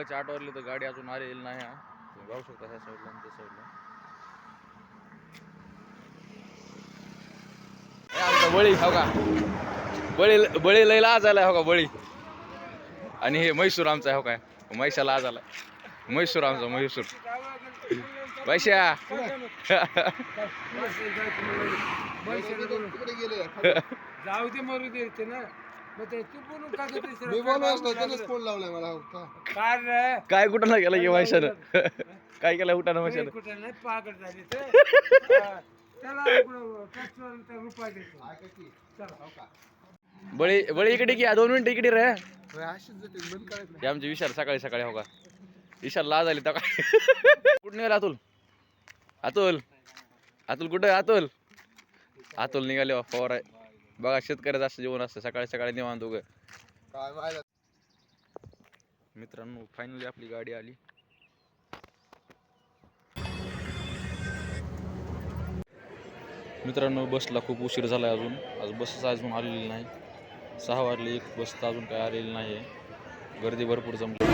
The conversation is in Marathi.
संध्याकाळचे 8 वाजले तर गाडी अजून आलेली नाही. हा तुम्ही बघू शकता ह्या साईडला आणि त्या साईडला. आमचा बळी हो का, बळी लय लाज आलाय हो का बळी. आणि हे म्हैसूर आमचा हो काय, म्हैशाला आज आलाय. म्हैसूर आमचा म्हैसूर पैशा. जाऊ दे मरू दे ते ना. मग ते तू बोलून का घेतोय? मी बोलवायच नाही, त्यानेच फोन लावलाय मला. काय रे? काय कुठं ना गेला की म्हैशानं. काय केलं उठानं म्हैशानं. कुठं नाही पागल झाली ते. त्याला रुपये देतो. बळी बळी इकडे की 2 मिनिटं इकडे रे. बंद करायचं. हे आमचे विशाल सकाळी सकाळी हो का, विशाल लाज आली तर काय. कुठं निघाले अतुल? अतुल अतुल कुठं अतुल? अतुल निघाले फवार आहे बघा. शेतकऱ्याचं असं जेवण असतं सकाळी सकाळी निवांत उगं. काय माहिती मित्रांनो फायनली आपली गाडी आली. मित्रांनो बसला खूप उशीर झाला अजून. आज बसच अजून आलेली नाही. 6 वाजले, एक बस तर अजून काय आलेली नाही आहे. गर्दी भरपूर जमली.